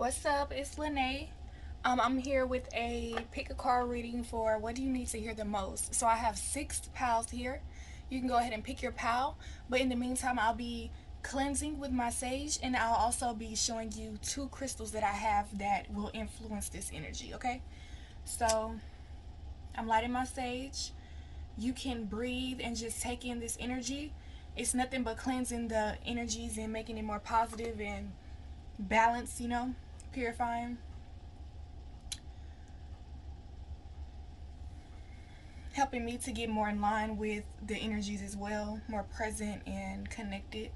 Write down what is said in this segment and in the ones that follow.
What's up? It's Lene. I'm here with a pick a card reading for what do you need to hear the most. So I have 6 pals here. You can go ahead and pick your pal, but in the meantime, I'll be cleansing with my sage, and I'll also be showing you 2 crystals that I have that will influence this energy. Okay? So I'm lighting my sage. You can breathe and just take in this energy. It's nothing but cleansing the energies and making it more positive and balanced, purifying. Helping me to get more in line with the energies as well, more present and connected.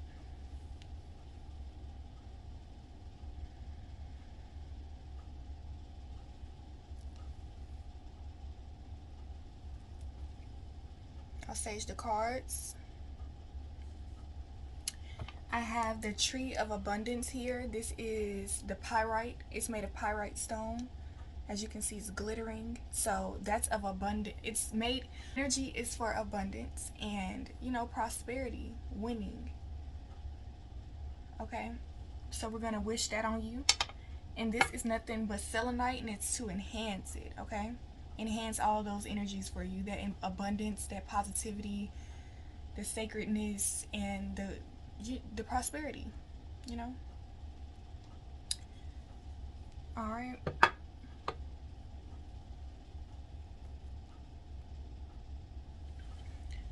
I'll sage the cards. I have the Tree of Abundance here. This is the pyrite. It's made of pyrite stone. As you can see, it's glittering. So that's of abundance. It's made, energy is for abundance and, prosperity, winning. Okay? So we're going to wish that on you. And this is nothing but selenite, and it's to enhance it, okay? Enhance all those energies for you, that abundance, that positivity, the sacredness, and the prosperity, you know? All right.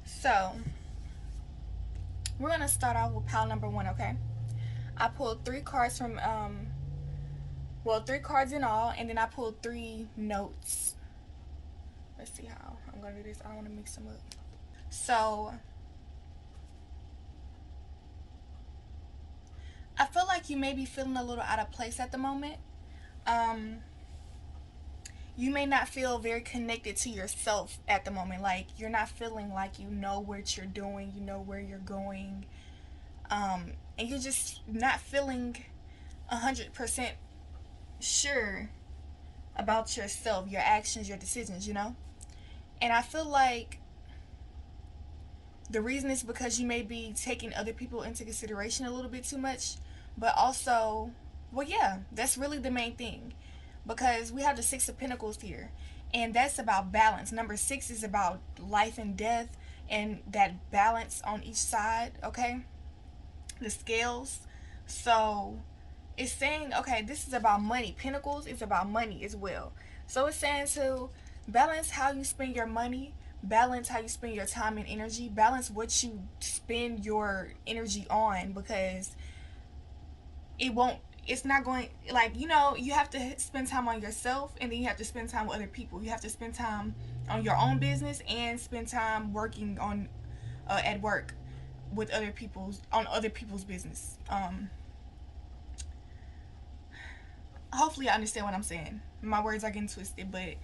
So, we're going to start off with pile number 1, okay? I pulled 3 cards from, 3 cards in all, and then I pulled 3 notes. Let's see how I'm going to do this. I don't want to mix them up. So, I feel like you may be feeling a little out of place at the moment. You may not feel very connected to yourself at the moment. Like, you're not feeling like you know what you're doing, you know where you're going. And you're just not feeling 100% sure about yourself, your actions, your decisions, And I feel like the reason is because you may be taking other people into consideration a little bit too much, but also, well, yeah, that's really the main thing, because we have the 6 of Pentacles here, and that's about balance. Number 6 is about life and death, and that balance on each side, okay? The scales. So it's saying, okay, this is about money. Pentacles is about money as well. So it's saying to balance how you spend your money, balance how you spend your time and energy, balance what you spend your energy on, because it's not going, like, you have to spend time on yourself, and then you have to spend time with other people. You have to spend time on your own business and spend time working on at work with other people's business. Hopefully I understand what I'm saying. My words are getting twisted, but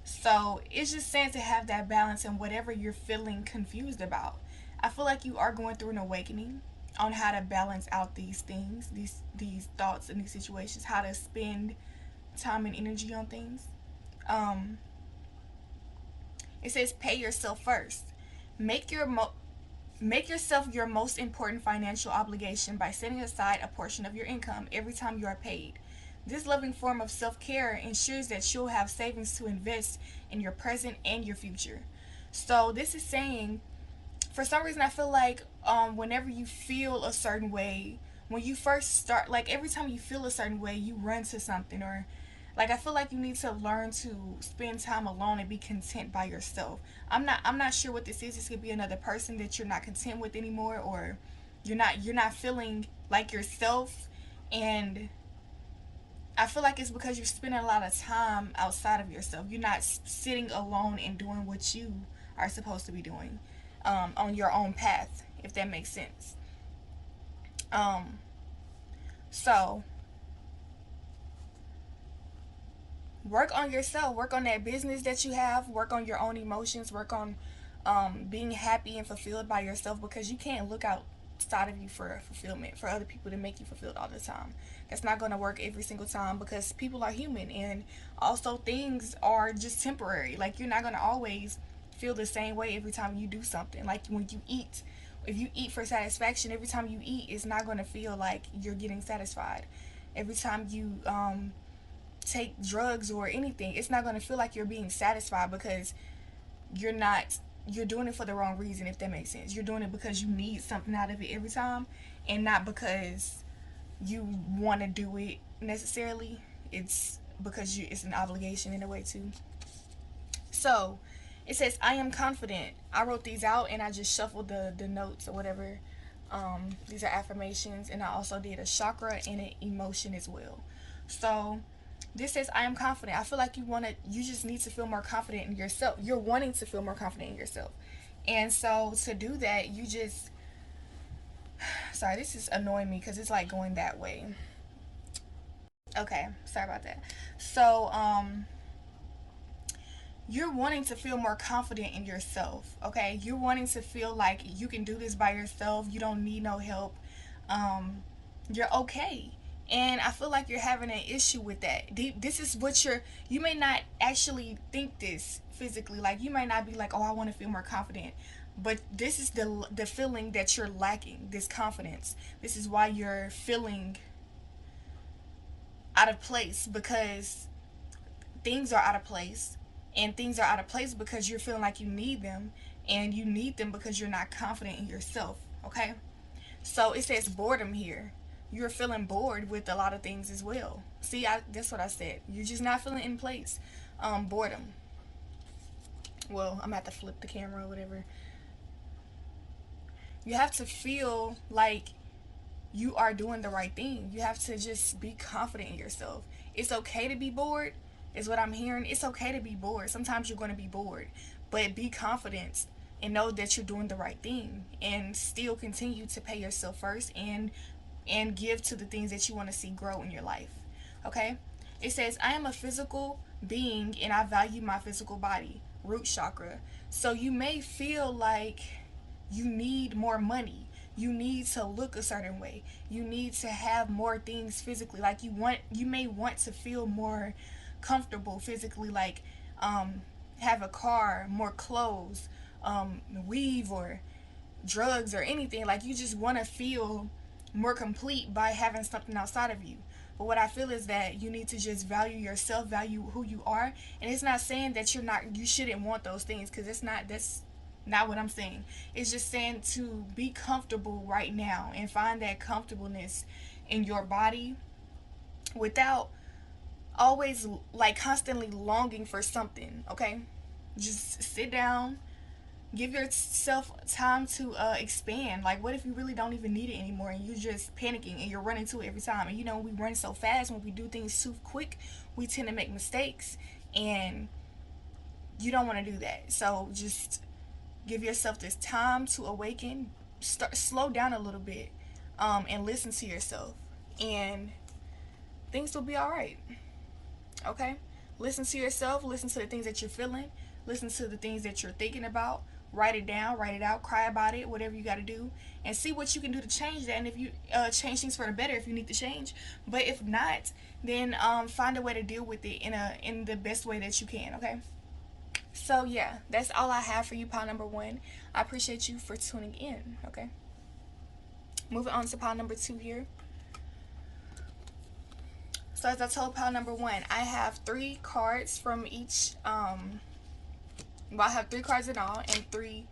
so it's just saying to have that balance in whatever you're feeling confused about. I feel like you are going through an awakening on how to balance out these things, these thoughts and these situations, how to spend time and energy on things. It says pay yourself first. Make yourself your most important financial obligation by setting aside a portion of your income every time you are paid. This loving form of self-care ensures that you'll have savings to invest in your present and your future. So this is saying, for some reason, I feel like whenever you feel a certain way, when you first start, like every time you feel a certain way, you run to something, or like, I feel like you need to learn to spend time alone and be content by yourself. I'm not sure what this is. This could be another person that you're not content with anymore, or you're not feeling like yourself. And I feel like it's because you're spending a lot of time outside of yourself. You're not sitting alone and doing what you are supposed to be doing on your own path, if that makes sense. So work on yourself, work on that business that you have, work on your own emotions, work on being happy and fulfilled by yourself, because you can't look outside of you for fulfillment, for other people to make you fulfilled all the time. That's not going to work every single time, because people are human, and also things are just temporary. Like, you're not going to always feel the same way every time you do something. Like, when you eat, if you eat for satisfaction, every time you eat, it's not going to feel like you're getting satisfied. every time you take drugs or anything, it's not going to feel like you're being satisfied, because you're not, you're doing it for the wrong reason, if that makes sense. You're doing it because you need something out of it every time, and not because you want to do it necessarily. It's because it's an obligation in a way too. So it says, I am confident. I wrote these out and I just shuffled the notes or whatever. These are affirmations, and I also did a chakra and an emotion as well. So this says, I am confident. I feel like you just need to feel more confident in yourself. You're wanting to feel more confident in yourself. And so to do that, you just, sorry, this is annoying me because it's like going that way. Okay, sorry about that. So, you're wanting to feel more confident in yourself, okay? You're wanting to feel like you can do this by yourself. You don't need no help. You're okay. And I feel like you're having an issue with that. This is what you may not actually think this physically. Like, you might not be like, oh, I want to feel more confident. But this is the feeling that you're lacking, this confidence. This is why you're feeling out of place, because things are out of place, and things are out of place because you're feeling like you need them, and you need them because you're not confident in yourself. Okay, so it says boredom here. You're feeling bored with a lot of things as well. See, that's what I said. You're just not feeling in place. Boredom. Well, I'm gonna have to flip the camera or whatever. You have to feel like you are doing the right thing. You have to just be confident in yourself. It's okay to be bored, is what I'm hearing. It's okay to be bored. Sometimes you're going to be bored, but be confident and know that you're doing the right thing, and still continue to pay yourself first, and give to the things that you want to see grow in your life. Okay? It says, I am a physical being and I value my physical body. Root chakra. So you may feel like you need more money. You need to look a certain way. You need to have more things physically. Like, you may want to feel more comfortable physically, like have a car, more clothes, weave, or drugs, or anything. Like, you just want to feel more complete by having something outside of you. But what I feel is that you need to just value yourself, value who you are. And it's not saying that you shouldn't want those things, because that's not what I'm saying. It's just saying to be comfortable right now and find that comfortableness in your body, without always like constantly longing for something. Okay, just sit down, give yourself time to expand. Like, what if you really don't even need it anymore, and you're just panicking and you're running to it every time? And we run so fast. When we do things too quick, we tend to make mistakes, and you don't want to do that. So just give yourself this time to awaken. Slow down a little bit, and listen to yourself, and things will be all right. Okay, listen to yourself, listen to the things that you're feeling, listen to the things that you're thinking about. Write it down, write it out, cry about it, whatever you got to do, and see what you can do to change that. And if you change things for the better, if you need to change. But if not, then find a way to deal with it in the best way that you can. Okay, so yeah, that's all I have for you, pile number one. I appreciate you for tuning in. Okay, moving on to pile number two here. So as I told pile number one, I have three cards from each. Well, I have three cards in all, and three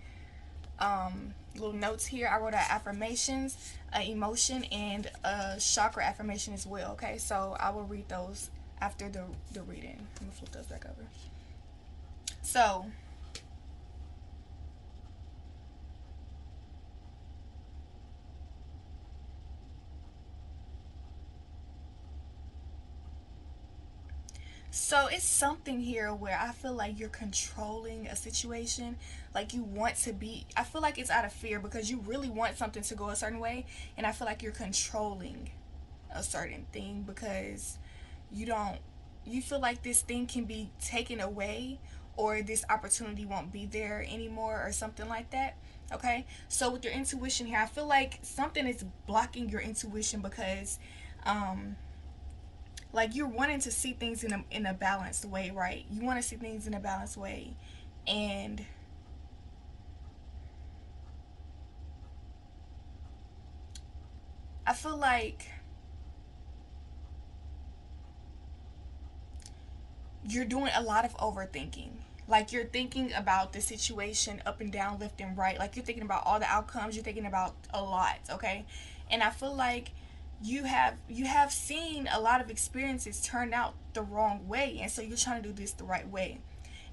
little notes here. I wrote out affirmations, an emotion, and a chakra affirmation as well. Okay, so I will read those after the reading. I'm gonna flip those back over. So So it's something here where I feel like you're controlling a situation. Like, you want to be, I feel like it's out of fear because you really want something to go a certain way. And I feel like you're controlling a certain thing because you don't, you feel like this thing can be taken away, or this opportunity won't be there anymore, or something like that. Okay. So with your intuition here, I feel like something is blocking your intuition because, um, like, you're wanting to see things in a balanced way, right? You want to see things in a balanced way, and I feel like you're doing a lot of overthinking. Like you're thinking about the situation up and down, left and right. Like you're thinking about all the outcomes. You're thinking about a lot, okay? And I feel like you have seen a lot of experiences turn out the wrong way, and so you're trying to do this the right way.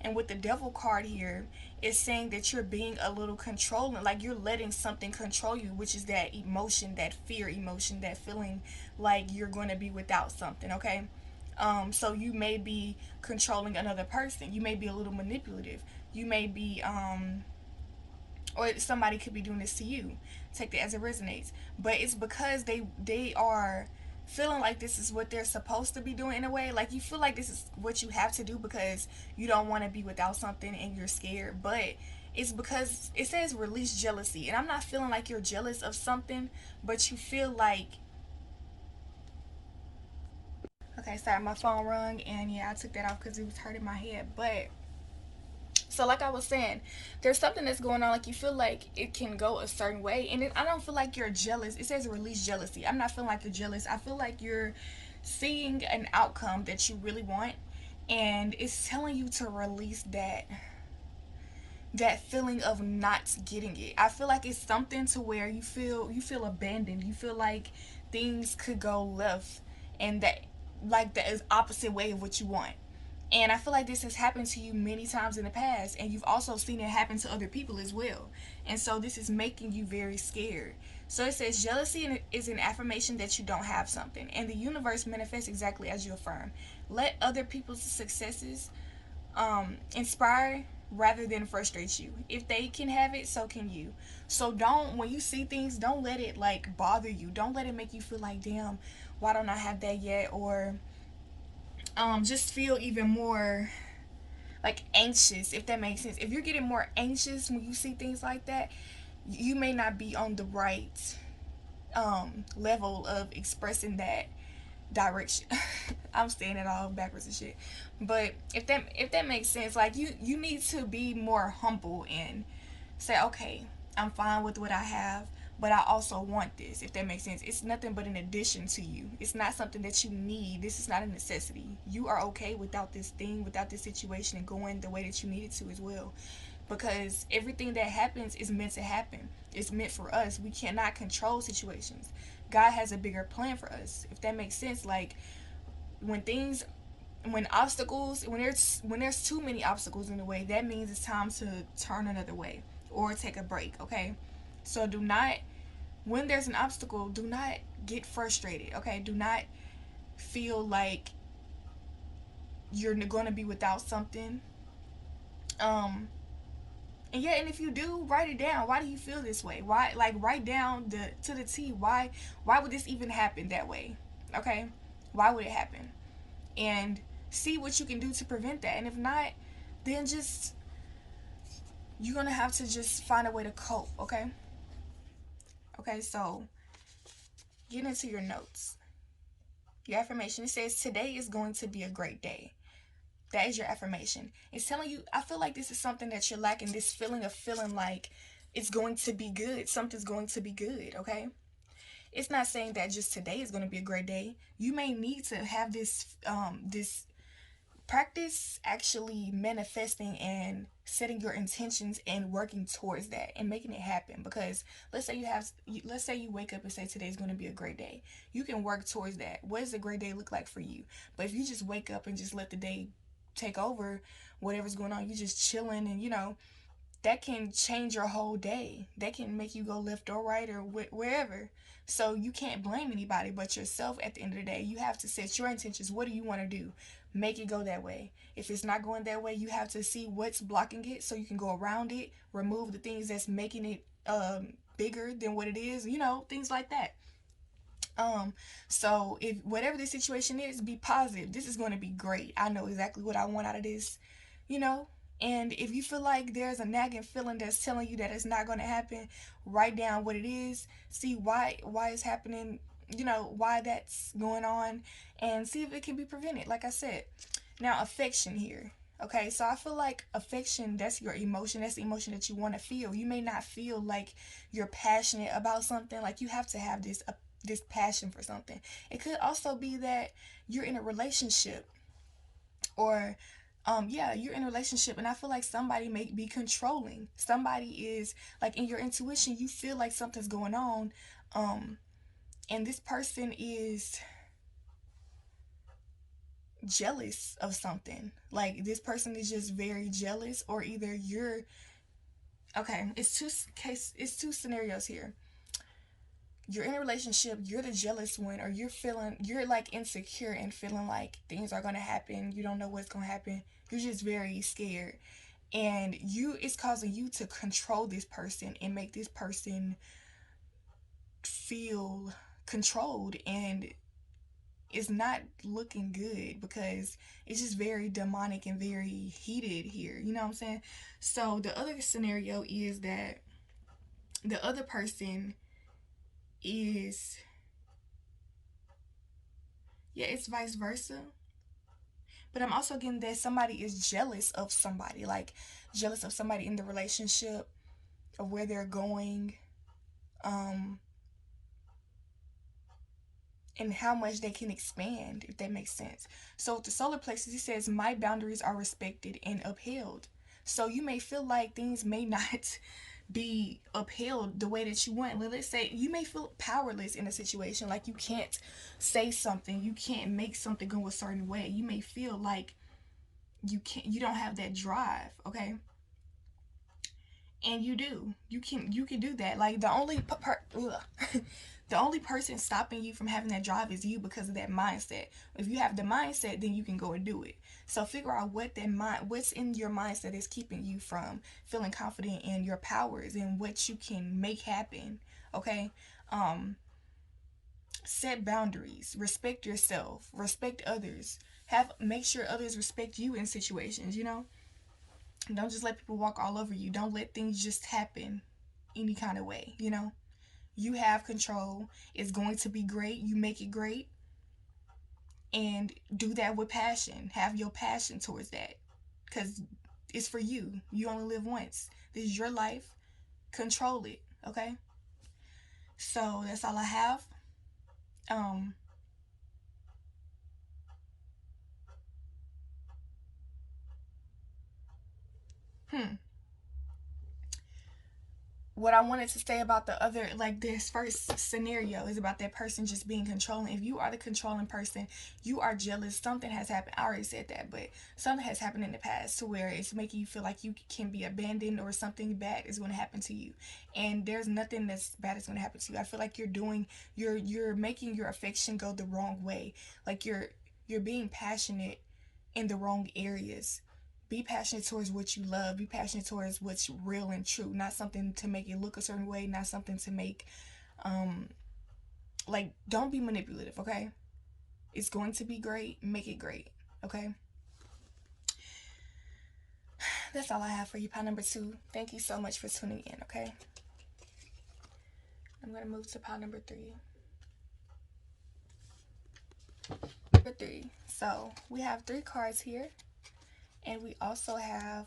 And with the devil card here, it's saying that you're being a little controlling, like you're letting something control you, which is that emotion, that fear emotion, that feeling like you're going to be without something, okay? So you may be controlling another person. You may be a little manipulative. You may be, or somebody could be doing this to you. Take that as it resonates. But it's because they are feeling like this is what they're supposed to be doing in a way. Like you feel like this is what you have to do because you don't want to be without something and you're scared. But it's because it says release jealousy. And I'm not feeling like you're jealous of something, but you feel like, okay, sorry, my phone rung, and yeah, I took that off because it was hurting my head. But so, like I was saying, there's something that's going on. Like you feel like it can go a certain way, and I don't feel like you're jealous. It says release jealousy. I'm not feeling like you're jealous. I feel like you're seeing an outcome that you really want, and it's telling you to release that feeling of not getting it. I feel like it's something to where you feel abandoned. You feel like things could go left, and that is opposite way of what you want. And I feel like this has happened to you many times in the past, and you've also seen it happen to other people as well. And so this is making you very scared. So it says jealousy is an affirmation that you don't have something, and the universe manifests exactly as you affirm. Let other people's successes inspire rather than frustrate you. If they can have it, so can you. So don't, when you see things, don't let it like bother you. Don't let it make you feel like, damn, why don't I have that yet? Or just feel even more like anxious, if that makes sense. If you're getting more anxious when you see things like that, you may not be on the right level of expressing that direction. I'm saying it all backwards and shit. But if that makes sense, like you need to be more humble and say, okay, I'm fine with what I have, but I also want this, if that makes sense. It's nothing but an addition to you. It's not something that you need. This is not a necessity. You are okay without this thing, without this situation, and going the way that you need it to as well. Because everything that happens is meant to happen. It's meant for us. We cannot control situations. God has a bigger plan for us, if that makes sense. Like when things when obstacles when there's too many obstacles in the way, that means it's time to turn another way or take a break, okay? So do not, when there's an obstacle, do not get frustrated, okay? Do not feel like you're going to be without something. um and yeah, and if you do, write it down. Why do you feel this way? Why, like, write down the to the T, why would this even happen that way, okay? Why would it happen? And see what you can do to prevent that. And if not, then just, you're gonna have to just find a way to cope, okay? Okay, so get into your notes. Your affirmation, it says today is going to be a great day. That is your affirmation. It's telling you, I feel like this is something that you're lacking, this feeling of feeling like it's going to be good. Something's going to be good, okay? It's not saying that just today is going to be a great day. You may need to have this practice actually manifesting and setting your intentions and working towards that and making it happen. Because let's say you wake up and say today's going to be a great day. You can work towards that. What does a great day look like for you? But if you just wake up and just let the day take over whatever's going on, you just chilling, and that can change your whole day. That can make you go left or right or wherever. So you can't blame anybody but yourself at the end of the day. You have to set your intentions. What do you want to do? Make it go that way. If it's not going that way, you have to see what's blocking it so you can go around it, remove the things that's making it bigger than what it is, things like that. Um, so if whatever the situation is, be positive. This is going to be great. I know exactly what I want out of this, you know. And if you feel like there's a nagging feeling that's telling you that it's not going to happen, write down what it is, see why it's happening, why that's going on, and see if it can be prevented. Like I said, now affection here. Okay, so I feel like affection, that's your emotion. That's the emotion that you want to feel. You may not feel like you're passionate about something. Like you have to have this passion for something. It could also be that you're in a relationship Or yeah, you're in a relationship and I feel like somebody may be controlling. Somebody is like, in your intuition you feel like something's going on, um and this person is jealous of something. Like, this person is just very jealous, or either you're, okay, it's two scenarios here. You're in a relationship, you're the jealous one, or you're like insecure and feeling like things are going to happen, you don't know what's going to happen, you're just very scared, and you it's causing you to control this person and make this person feel controlled, and it's not looking good because it's just very demonic and very heated here, you know what I'm saying? So the other scenario is that the other person is, yeah, it's vice versa. But I'm also getting that somebody is jealous of somebody, like jealous of somebody in the relationship, of where they're going, um, and how much they can expand, if that makes sense. So with the solar plexus, it says, my boundaries are respected and upheld. So you may feel like things may not be upheld the way that you want. Let's say you may feel powerless in a situation, like you can't say something, you can't make something go a certain way. You may feel like you don't have that drive, okay? And you do. You can do that. Like, the only the only person stopping you from having that drive is you, because of that mindset. If you have the mindset, then you can go and do it. So figure out what's in your mindset is keeping you from feeling confident in your powers and what you can make happen. Okay? Um Set boundaries, respect yourself, respect others. Make sure others respect you in situations, you know? Don't just let people walk all over you. Don't let things just happen any kind of way, you know? You have control. It's going to be great. You make it great. And do that with passion. Have your passion towards that. Because it's for you. You only live once. This is your life. Control it. Okay? So that's all I have. Um, hmm. What I wanted to say about the other, like this first scenario, is about that person just being controlling. If you are the controlling person, you are jealous. Something has happened. I already said that, but something has happened in the past to where it's making you feel like you can be abandoned, or something bad is going to happen to you. And there's nothing that's bad is going to happen to you. I feel like you're making your affection go the wrong way. Like, you're being passionate in the wrong areas. Be passionate towards what you love. Be passionate towards what's real and true. Not something to make it look a certain way. Not something to make, um, like, don't be manipulative, okay? It's going to be great. Make it great, okay? That's all I have for you, pile number 2. Thank you so much for tuning in, okay? I'm going to move to pile number 3. Number 3. So, we have 3 cards here. And we also have,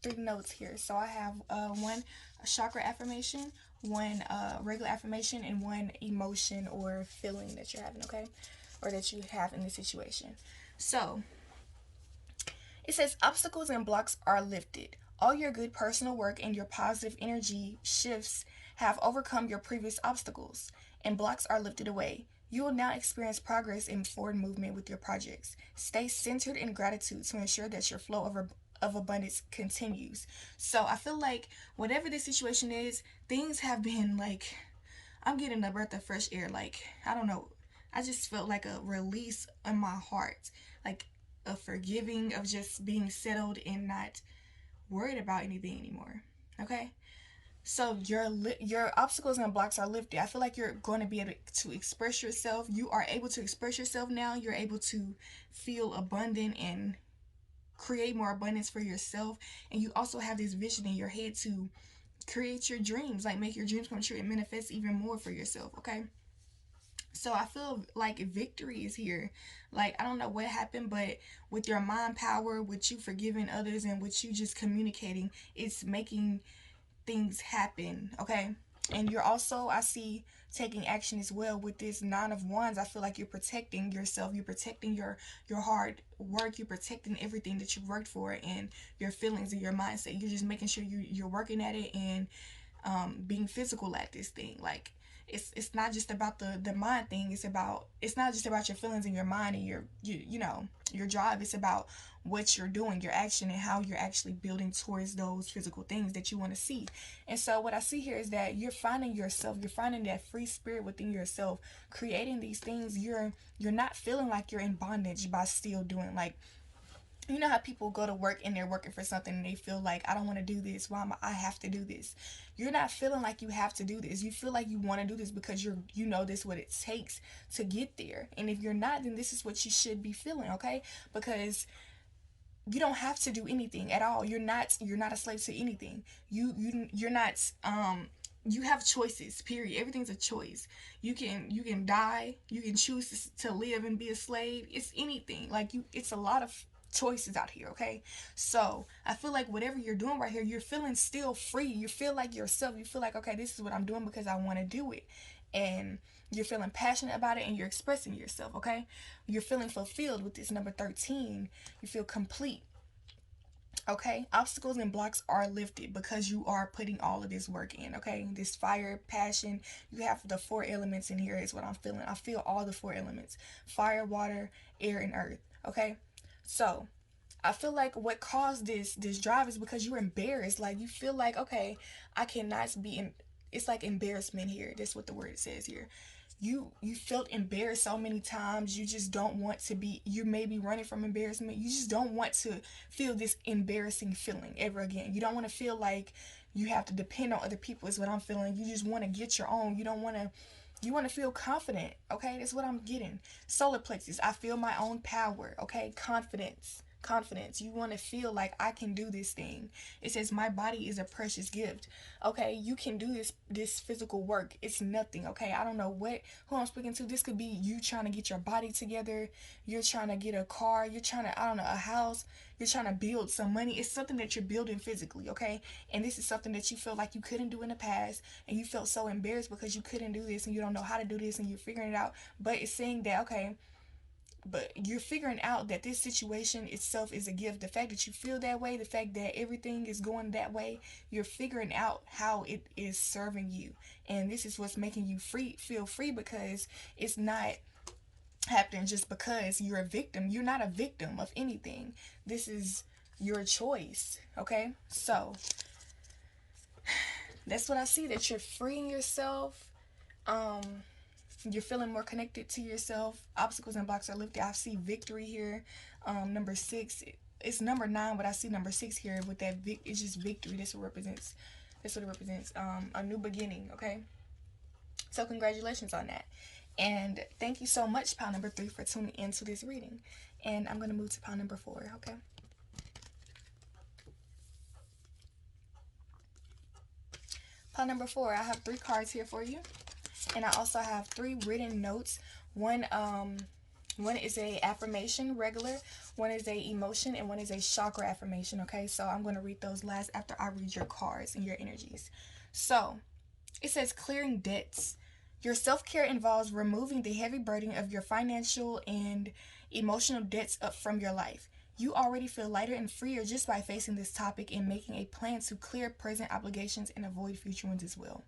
3 notes here. So I have one chakra affirmation, one regular affirmation, and one emotion or feeling that you're having, okay? Or that you have in the situation. So it says, obstacles and blocks are lifted. All your good personal work and your positive energy shifts have overcome your previous obstacles, and blocks are lifted away. You will now experience progress and forward movement with your projects. Stay centered in gratitude to ensure that your flow of abundance continues. So I feel like whatever this situation is, things have been like, I'm getting a breath of fresh air. Like, I don't know. I just felt like a release in my heart. Like a forgiving of just being settled and not worried about anything anymore. Okay? So your obstacles and blocks are lifted. I feel like you're going to be able to express yourself. You are able to express yourself now. You're able to feel abundant and create more abundance for yourself. And you also have this vision in your head to create your dreams, like make your dreams come true and manifest even more for yourself, okay? So I feel like victory is here. Like, I don't know what happened, but with your mind power, with you forgiving others, and with you just communicating, it's making things happen, okay? And you're also, I see, taking action as well with this Nine of Wands. I feel like you're protecting yourself, you're protecting your hard work, you're protecting everything that you worked for, and your feelings and your mindset. You're just making sure you're working at it, and being physical at this thing. Like, it's not just about the mind thing. It's not just about your feelings and your mind and your drive. It's about what you're doing, your action, and how you're actually building towards those physical things that you want to see. And so what I see here is that you're finding yourself, you're finding that free spirit within yourself, creating these things. You're not feeling like you're in bondage by still doing, like, you know how people go to work and they're working for something and they feel like, I don't want to do this, why am I have to do this. You're not feeling like you have to do this. You feel like you want to do this because you know this what it takes to get there. And if you're not, then this is what you should be feeling, okay? Because you don't have to do anything at all. You're not a slave to anything. You're not you have choices, period. Everything's a choice. You can die, you can choose to live and be a slave. It's anything. Like, it's a lot of choices out here, okay? So I feel like whatever you're doing right here, you're feeling still free. You feel like yourself. You feel like, okay, this is what I'm doing because I want to do it. And you're feeling passionate about it, and you're expressing yourself, okay? You're feeling fulfilled with this number 13. You feel complete. Okay, obstacles and blocks are lifted because you are putting all of this work in. Okay, this fire, passion, you have the four elements in here, is what I'm feeling. I feel all the four elements: fire, water, air, and earth. Okay, so I feel like what caused this drive is because you're embarrassed. Like, you feel like, okay, I cannot be in. It's like embarrassment here. That's what the word says here. You felt embarrassed so many times. You just don't want to be. You may be running from embarrassment. You just don't want to feel this embarrassing feeling ever again. You don't want to feel like you have to depend on other people, is what I'm feeling. You just want to get your own. You don't want to. You want to feel confident. Okay, that's what I'm getting. Solar plexus, I feel my own power. Okay, confidence. You want to feel like, I can do this thing. It says my body is a precious gift. Okay, you can do this physical work. It's nothing. Okay, I don't know who I'm speaking to. This could be you trying to get your body together. You're trying to get a car. You're trying to, I don't know, a house. You're trying to build some money. It's something that you're building physically. Okay, and this is something that you feel like you couldn't do in the past, and you felt so embarrassed because you couldn't do this, and you don't know how to do this, and you're figuring it out. But it's saying that, okay, but you're figuring out that this situation itself is a gift. The fact that you feel that way, the fact that everything is going that way, you're figuring out how it is serving you. And this is what's making you feel free, because it's not happening just because you're a victim. You're not a victim of anything. This is your choice. Okay, so that's what I see, that you're freeing yourself. um you're feeling more connected to yourself. Obstacles and blocks are lifted. I see victory here. Number 6. It's number 9, but I see number 6 here with that. It's just victory. That's what it represents. That's what it represents. A new beginning. Okay. So congratulations on that. And thank you so much, pile number 3, for tuning into this reading. And I'm gonna move to pile number 4. Okay. Pile number 4. I have 3 cards here for you, and I also have 3 written notes. One is a affirmation, regular. One is a emotion, and one is a chakra affirmation. Okay, so I'm going to read those last after I read your cards and your energies. So it says clearing debts. Your self-care involves removing the heavy burden of your financial and emotional debts up from your life. You already feel lighter and freer just by facing this topic and making a plan to clear present obligations and avoid future ones as well.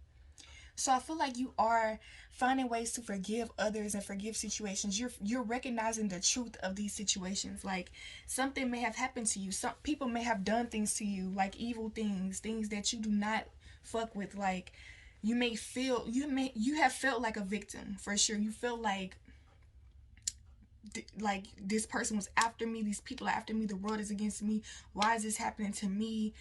So I feel like you are finding ways to forgive others and forgive situations. You're recognizing the truth of these situations. Like, something may have happened to you. Some people may have done things to you, like evil things, things that you do not fuck with. Like, you have felt like a victim for sure. You feel like this person was after me, these people are after me, the world is against me, why is this happening to me,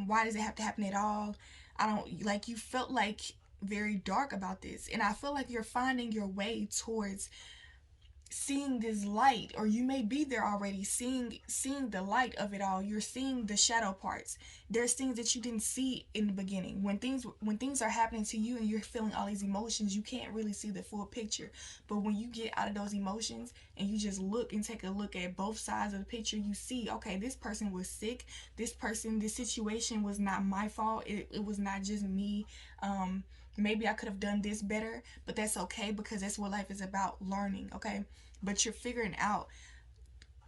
why does it have to happen at all. I don't like, you felt like very dark about this, and I feel like you're finding your way towards seeing this light, or you may be there already, seeing the light of it all. You're seeing the shadow parts. There's things that you didn't see in the beginning. When things are happening to you and you're feeling all these emotions, you can't really see the full picture. But when you get out of those emotions and you just look and take a look at both sides of the picture, you see, okay, this person was sick, this situation was not my fault, it was not just me maybe I could have done this better, but that's okay because that's what life is about, learning, okay? But you're figuring out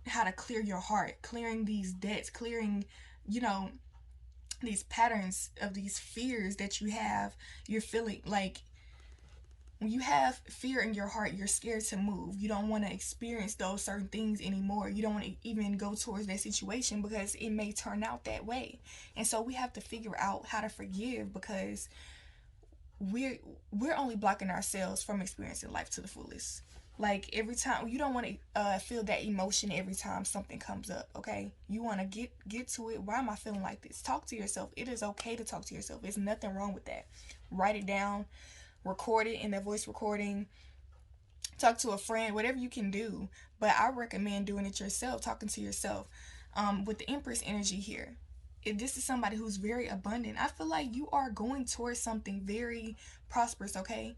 how to clear your heart, clearing these debts, clearing, you know, these patterns of these fears that you have. You're feeling like when you have fear in your heart, you're scared to move. You don't want to experience those certain things anymore. You don't want to even go towards that situation because it may turn out that way. And so we have to figure out how to forgive because we're we're only blocking ourselves from experiencing life to the fullest. Like every time you don't want to feel that emotion every time something comes up. Okay, you want to get to it. Why am I feeling like this? Talk to yourself. It is okay to talk to yourself. There's nothing wrong with that. Write it down, record it in that voice recording, talk to a friend, whatever you can do. But I recommend doing it yourself, talking to yourself. With the Empress energy here, if this is somebody who's very abundant, I feel like you are going towards something very prosperous, okay?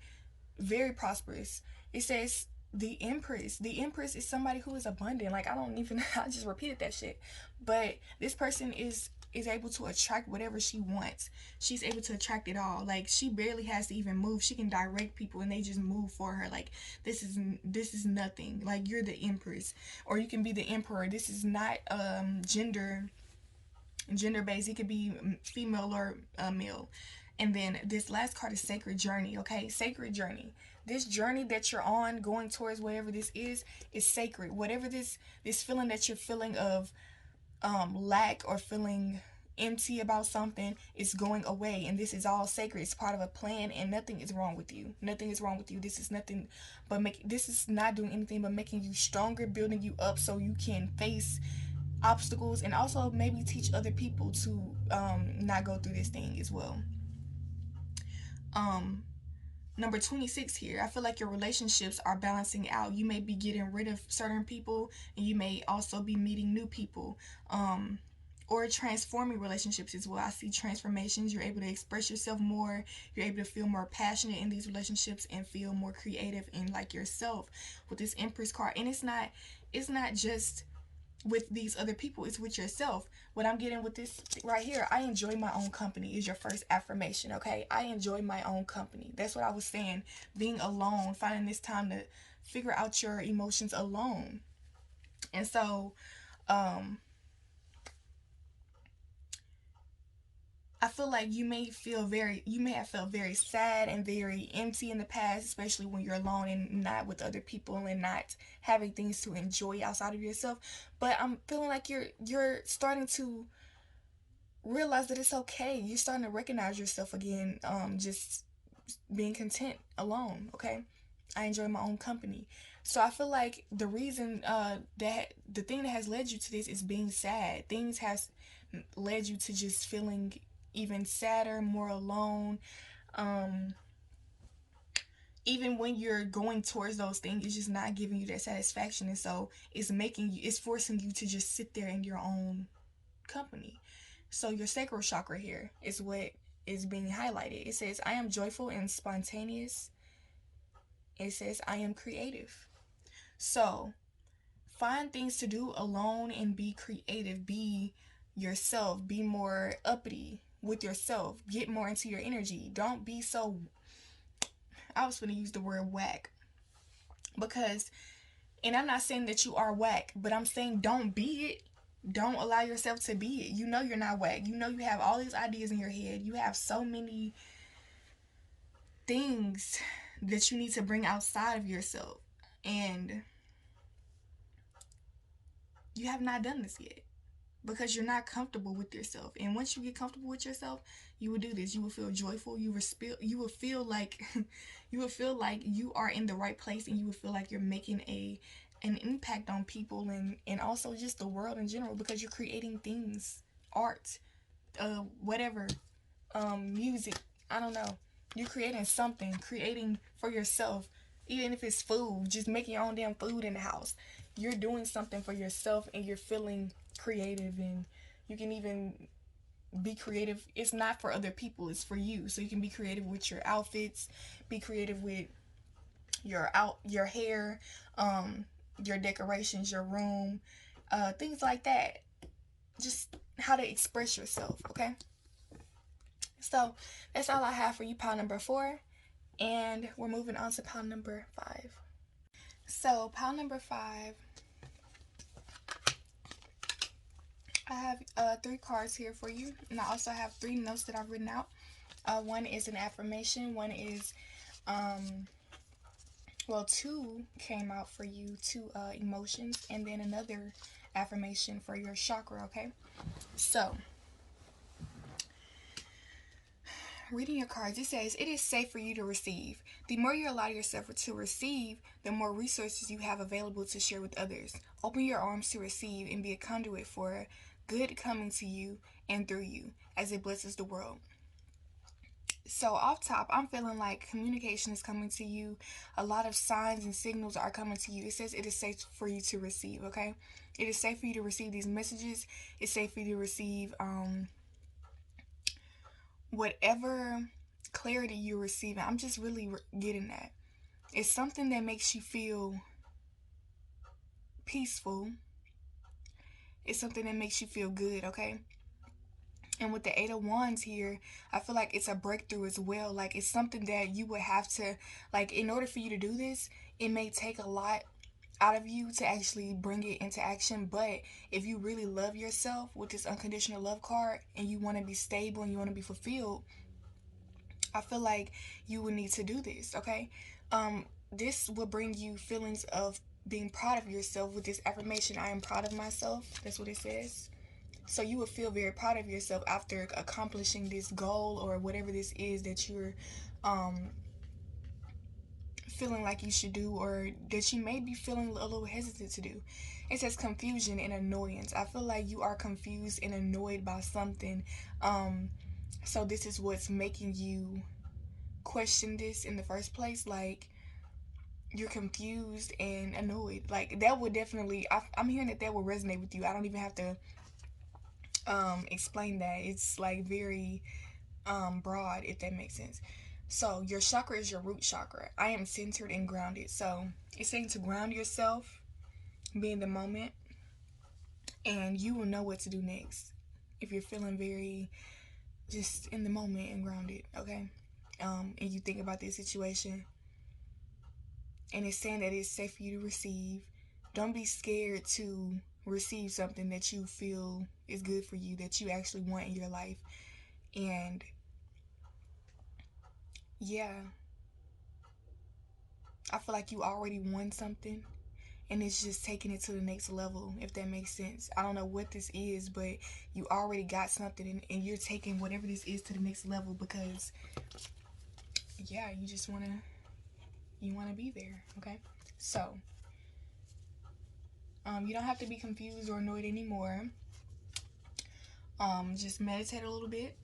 Very prosperous. It says the Empress. The Empress is somebody who is abundant. Like I don't even I just repeated that shit. But this person is able to attract whatever she wants. She's able to attract it all. Like she barely has to even move. She can direct people and they just move for her. Like this is nothing. Like you're the Empress or you can be the Emperor. This is not gender based. It could be female or male. And then this last card is Sacred Journey, okay? Sacred Journey. This journey that you're on, going towards whatever this is sacred. Whatever this feeling that you're feeling of lack or feeling empty about something is going away, and this is all sacred. It's part of a plan, and nothing is wrong with you. Nothing is wrong with you. This is nothing but this is not doing anything but making you stronger, building you up so you can face obstacles and also maybe teach other people to not go through this thing as well. um Number 26 here, I feel like your relationships are balancing out. You may be getting rid of certain people and you may also be meeting new people, or transforming relationships as well. I see transformations. You're able to express yourself more. You're able to feel more passionate in these relationships and feel more creative in like yourself with this Empress card. And it's not just with these other people, it's with yourself. What I'm getting with this right here, I enjoy my own company is your first affirmation, okay? I enjoy my own company. That's what I was saying. Being alone, finding this time to figure out your emotions alone. And so um I feel like you may have felt very sad and very empty in the past, especially when you're alone and not with other people and not having things to enjoy outside of yourself. But I'm feeling like you're starting to realize that it's okay. You're starting to recognize yourself again. Just being content alone. Okay, I enjoy my own company. So I feel like the reason that the thing that has led you to this is being sad. Things has led you to just feeling even sadder, more alone. Um, Even when you're going towards those things, it's just not giving you that satisfaction, and so it's forcing you to just sit there in your own company. So your sacral chakra here is what is being highlighted. It says, I am joyful and spontaneous. It says, I am creative. So find things to do alone and be creative. Be yourself. Be more uppity with yourself. Get more into your energy. Don't be so, I was going to use the word whack because, and I'm not saying that you are whack, but I'm saying don't be it. Don't allow yourself to be it. You know you're not whack. You know you have all these ideas in your head. You have so many things that you need to bring outside of yourself. And you have not done this yet because you're not comfortable with yourself. And once you get comfortable with yourself, you will do this. You will feel joyful. You will feel like you will feel like you are in the right place, and you will feel like you're making an impact on people and also just the world in general because you're creating things, art, whatever, music. I don't know. You're creating something, creating for yourself, even if it's food, just making your own damn food in the house. You're doing something for yourself and you're feeling creative, and you can even be creative. It's not for other people, it's for you. So you can be creative with your outfits, be creative with your hair, um, your decorations, your room, things like that. Just how to express yourself, okay? So that's all I have for you, pile number 4. And we're moving on to pile number 5. So pile number 5, I have 3 cards here for you. And I also have 3 notes that I've written out. One is an affirmation. One is, well, 2 came out for you, 2 emotions. And then another affirmation for your chakra, okay? So reading your cards, it says, it is safe for you to receive. The more you allow yourself to receive, the more resources you have available to share with others. Open your arms to receive and be a conduit for good coming to you and through you as it blesses the world. So off top, I'm feeling like communication is coming to you. A lot of signs and signals are coming to you. It says it is safe for you to receive, okay? It is safe for you to receive these messages. It's safe for you to receive whatever clarity you're receiving. I'm just really getting that. It's something that makes you feel peaceful. It's something that makes you feel good, okay? And with the 8 of Wands here, I feel like it's a breakthrough as well. Like, it's something that you would have to, like, in order for you to do this, it may take a lot out of you to actually bring it into action. But if you really love yourself with this unconditional love card and you want to be stable and you want to be fulfilled, I feel like you will need to do this, okay? This will bring you feelings of being proud of yourself with this affirmation. I am proud of myself. That's what it says. So you will feel very proud of yourself after accomplishing this goal or whatever this is that you're um, feeling like you should do, or that you may be feeling a little hesitant to do. It says confusion and annoyance. I feel like you are confused and annoyed by something. So this is what's making you question this in the first place. Like, you're confused and annoyed. Like, that would definitely, I'm hearing that will resonate with you. I don't even have to explain that. It's like very broad, if that makes sense. So your chakra is your root chakra. I am centered and grounded. So it's saying to ground yourself, be in the moment, and you will know what to do next if you're feeling very just in the moment and grounded, okay? And you think about this situation, and it's saying that it's safe for you to receive. Don't be scared to receive something that you feel is good for you, that you actually want in your life. And yeah, I feel like you already won something, and it's just taking it to the next level, if that makes sense. I don't know what this is, but you already got something, and you're taking whatever this is to the next level because, yeah, you just want to be there, okay? So, you don't have to be confused or annoyed anymore. Just meditate a little bit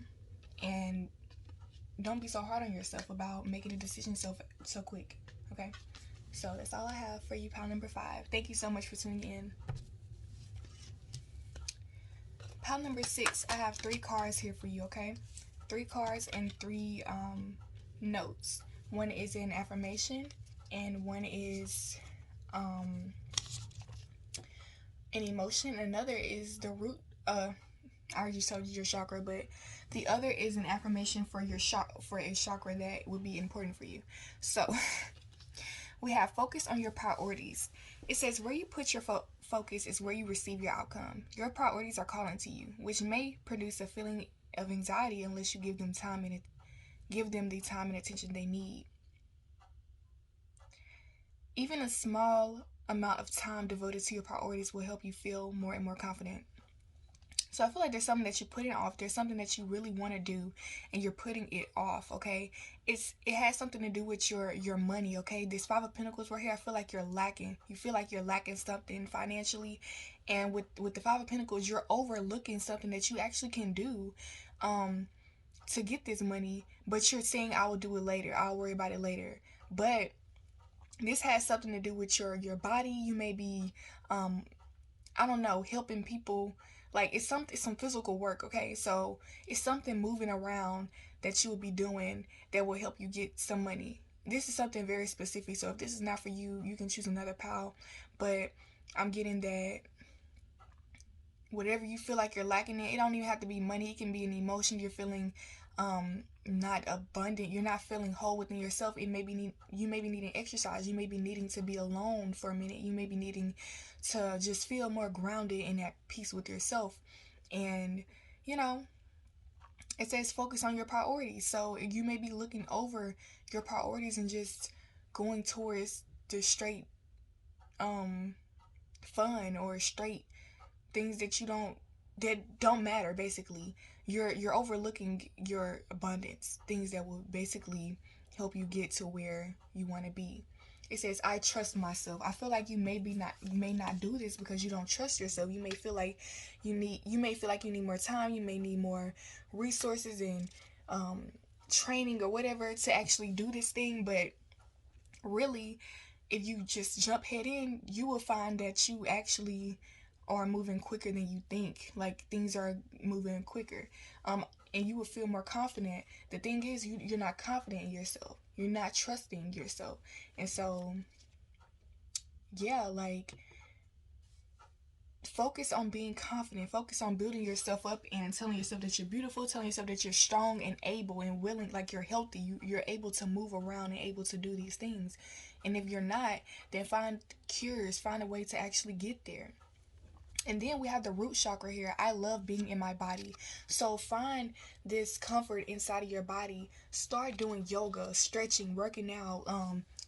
and don't be so hard on yourself about making a decision so quick, okay? So that's all I have for you, pile number 5. Thank you so much for tuning in. Pile number 6, I have 3 cards here for you, okay? 3 cards and 3 notes. One is an affirmation, and one is an emotion. Another is the root. I already told you your chakra, but the other is an affirmation for for a chakra that would be important for you. So we have focus on your priorities. It says where you put your focus is where you receive your outcome. Your priorities are calling to you, which may produce a feeling of anxiety unless you give them the time and attention they need. Even a small amount of time devoted to your priorities will help you feel more and more confident. So I feel like there's something that you're putting off. There's something that you really want to do and you're putting it off, okay? It has something to do with your money, okay? This 5 of Pentacles right here, I feel like you're lacking. You feel like you're lacking something financially. And with the 5 of Pentacles, you're overlooking something that you actually can do to get this money, but you're saying I will do it later. I'll worry about it later. But this has something to do with your body. You may be I don't know, helping people. Like, it's some physical work, okay? So it's something moving around that you will be doing that will help you get some money. This is something very specific. So if this is not for you, you can choose another pile. But I'm getting that whatever you feel like you're lacking in, it don't even have to be money. It can be an emotion you're feeling not abundant, you're not feeling whole within yourself. You may be needing exercise, you may be needing to be alone for a minute, you may be needing to just feel more grounded and at peace with yourself. And you know, it says focus on your priorities. So you may be looking over your priorities and just going towards the straight um fun or straight things that don't matter. Basically, you're overlooking your abundance, things that will basically help you get to where you want to be. It says I trust myself. I feel like you may not do this because you don't trust yourself. You may feel like you may feel like you need more time, you may need more resources and um training or whatever to actually do this thing. But really, if you just jump head in, you will find that you actually are moving quicker than you think. Like things are moving quicker. And you will feel more confident. The thing is, you're not confident in yourself. You're not trusting yourself. And so, yeah, like focus on being confident, focus on building yourself up and telling yourself that you're beautiful, telling yourself that you're strong and able and willing, like you're healthy, you're able to move around and able to do these things. And if you're not, then find cures, find a way to actually get there. And then we have the root chakra here. I love being in my body. So find this comfort inside of your body. Start doing yoga, stretching, working out,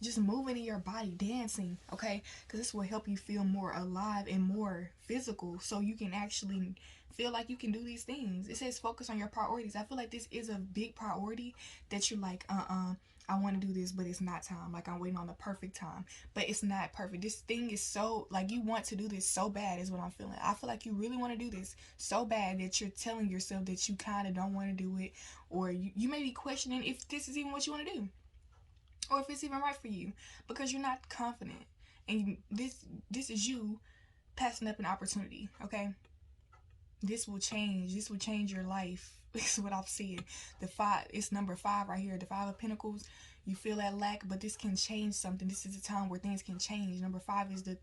just moving in your body, dancing, okay? Because this will help you feel more alive and more physical so you can actually feel like you can do these things. It says focus on your priorities. I feel like this is a big priority that you're like, I want to do this, but it's not time. Like I'm waiting on the perfect time, but it's not perfect. This thing is so like you want to do this so bad is what I'm feeling. I feel like you really want to do this so bad that you're telling yourself that you kind of don't want to do it, or you may be questioning if this is even what you want to do, or if it's even right for you because you're not confident. And this is you passing up an opportunity. Okay, this will change your life. This is what I'm seeing. The five, it's number five right here, the five of pentacles. You feel that lack, but this can change something. This is a time where things can change. Number five is the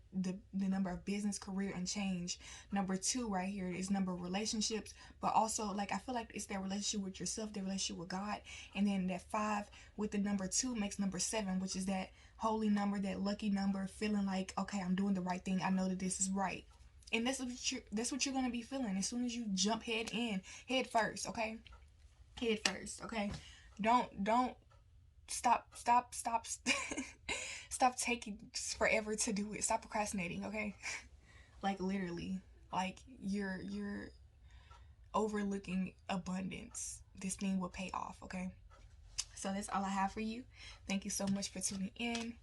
number of business, career, and change. Number two right here is number of relationships, but also like I feel like it's that relationship with yourself, the relationship with God. And then that five with the number two makes number seven, which is that holy number, that lucky number, feeling like, okay, I'm doing the right thing, I know that this is right. And that's what you're gonna be feeling as soon as you jump head first, okay? Head first, okay? Don't stop stop taking forever to do it. Stop procrastinating, okay? Like literally, like you're overlooking abundance. This thing will pay off, okay? So that's all I have for you. Thank you so much for tuning in.